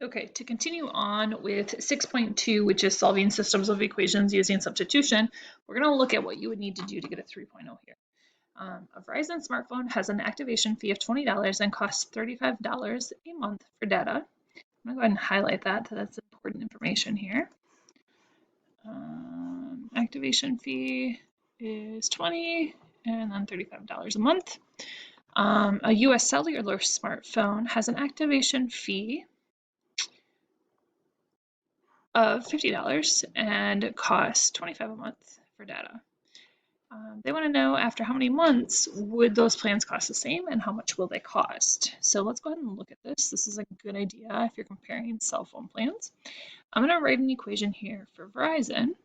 Okay, to continue on with 6.2, which is solving systems of equations using substitution, we're going to look at what you would need to do to get a 3.0 here. A Verizon smartphone has an activation fee of $20 and costs $35 a month for data. I'm going to go ahead and highlight that. That's important information here. Activation fee is $20 and then $35 a month. A US cellular smartphone has an activation fee of $50 and costs $25 a month for data. They want to know after how many months would those plans cost the same and how much will they cost. So let's go ahead and look at this. This is a good idea if you're comparing cell phone plans. I'm going to write an equation here for Verizon.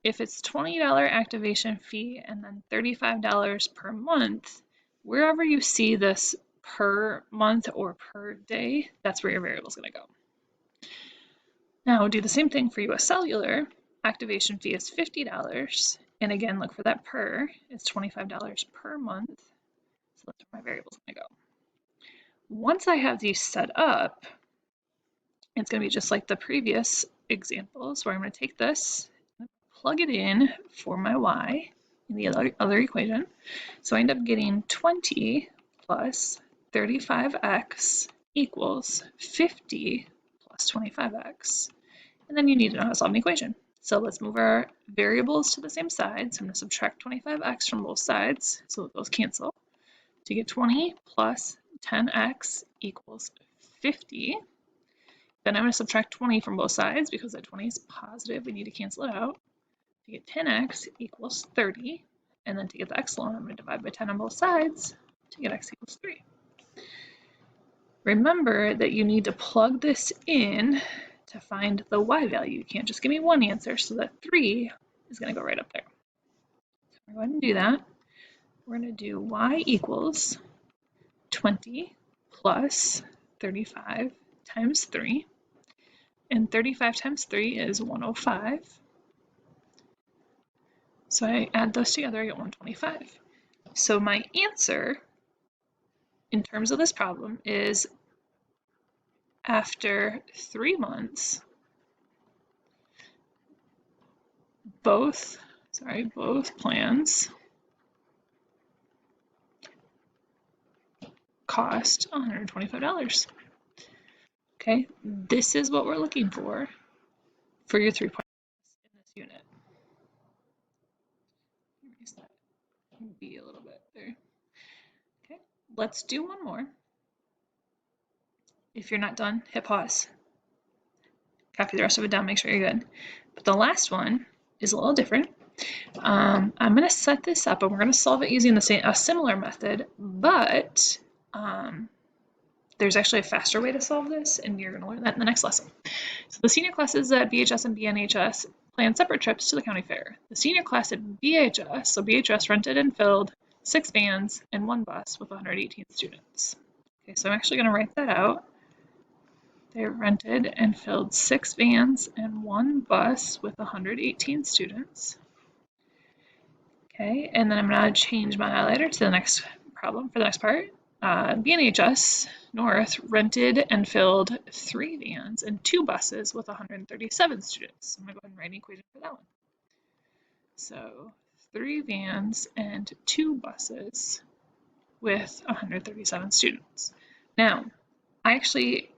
If it's $20 activation fee and then $35 per month, wherever you see this per month or per day, that's where your variable is going to go. Now do the same thing for US Cellular. Activation fee is $50. And again, look for that per. It's $25 per month. So that's where my variable is going to go. Once I have these set up, it's going to be just like the previous examples where I'm going to take this, plug it in for my y in the other equation. So I end up getting 20 plus 35x equals 50 plus 25x. And then you need to know how to solve an equation. So let's move our variables to the same side. So I'm going to subtract 25x from both sides, so that those cancel. To get 20 plus 10x equals 50. Then I'm going to subtract 20 from both sides because that 20 is positive. We need to cancel it out. To get 10x equals 30. And then to get the x alone, I'm going to divide by 10 on both sides to get x equals 3. Remember that you need to plug this in to find the y value. You can't just give me one answer, so that 3 is going to go right up there. So we're going to do that. We're going to do y equals 20 plus 35 times 3. And 35 times 3 is 105. So I add those together, I get 125. So my answer in terms of this problem is after 3 months, both plans cost $125. Okay, this is what we're looking for your 3 points in this unit. Erase that B a little bit there. Okay, let's do one more. If you're not done, hit pause. Copy the rest of it down, make sure you're good. But the last one is a little different. I'm going to set this up and we're going to solve it using a similar method, but there's actually a faster way to solve this, and you're going to learn that in the next lesson. So the senior classes at BHS and BNHS plan separate trips to the county fair. The senior class at BHS, so BHS rented and filled 6 vans and 1 bus with 118 students. Okay, so I'm actually going to write that out. They rented and filled 6 vans and 1 bus with 118 students. Okay, and then I'm going to change my highlighter to the next problem for the next part. BNHS North rented and filled 3 vans and 2 buses with 137 students. I'm going to go ahead and write an equation for that one. So 3 vans and 2 buses with 137 students. Now, I actually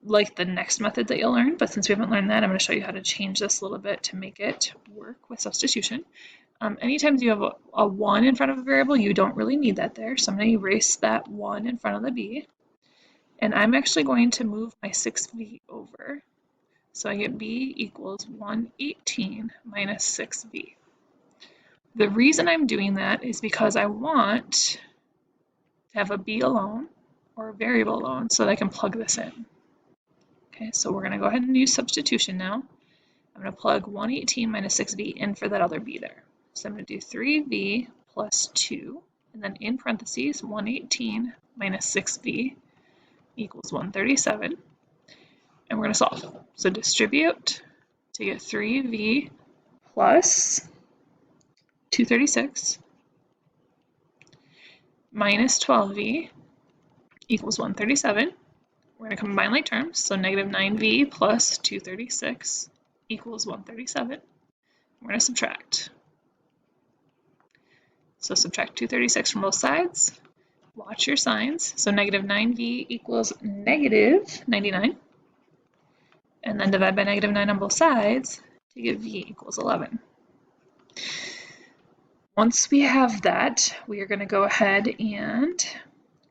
like the next method that you'll learn, but since we haven't learned that, I'm going to show you how to change this a little bit to make it work with substitution. Anytime you have a 1 in front of a variable, you don't really need that there. So I'm going to erase that 1 in front of the b. And I'm actually going to move my 6v over. So I get b equals 118 minus 6v. The reason I'm doing that is because I want to have a b alone or a variable alone so that I can plug this in. Okay, so we're going to go ahead and use substitution now. I'm going to plug 118 minus 6v in for that other b there. So I'm going to do 3v plus 2, and then in parentheses, 118 minus 6v equals 137. And we're going to solve. So distribute to get 3v plus 236 minus 12v equals 137. we're going to combine like terms. So negative 9v plus 236 equals 137. We're going to subtract. So subtract 236 from both sides. Watch your signs. So negative 9v equals negative 99. And then divide by negative 9 on both sides to get v equals 11. Once we have that, we are going to go ahead and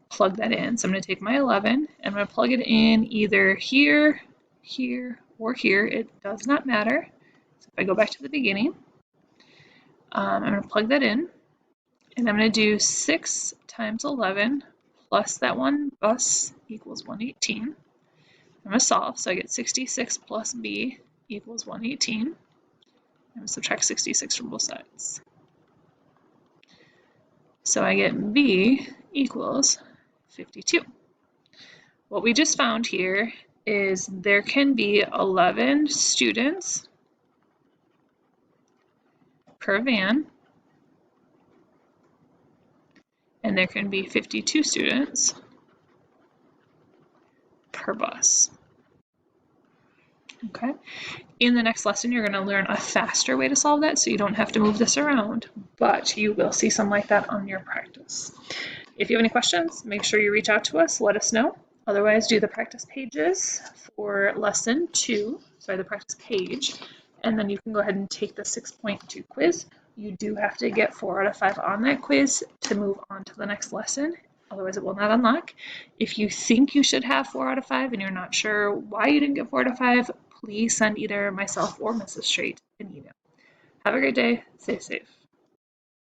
plug that in. So I'm going to take my 11 and I'm going to plug it in either here, here, or here. It does not matter. So if I go back to the beginning, I'm going to plug that in. And I'm going to do 6 times 11 plus that one bus equals 118. I'm going to solve. So I get 66 plus b equals 118. I'm going to subtract 66 from both sides. So I get b equals 52. What we just found here is there can be 11 students per van, and there can be 52 students per bus. Okay. In the next lesson, you're going to learn a faster way to solve that so you don't have to move this around, but you will see some like that on your practice. If you have any questions, make sure you reach out to us, let us know. Otherwise, do the practice pages for lesson 2, the practice page, and then you can go ahead and take the 6.2 quiz. You do have to get 4 out of 5 on that quiz to move on to the next lesson. Otherwise, it will not unlock. If you think you should have 4 out of 5 and you're not sure why you didn't get 4 out of 5, please send either myself or Mrs. Strait an email. Have a great day. Stay safe.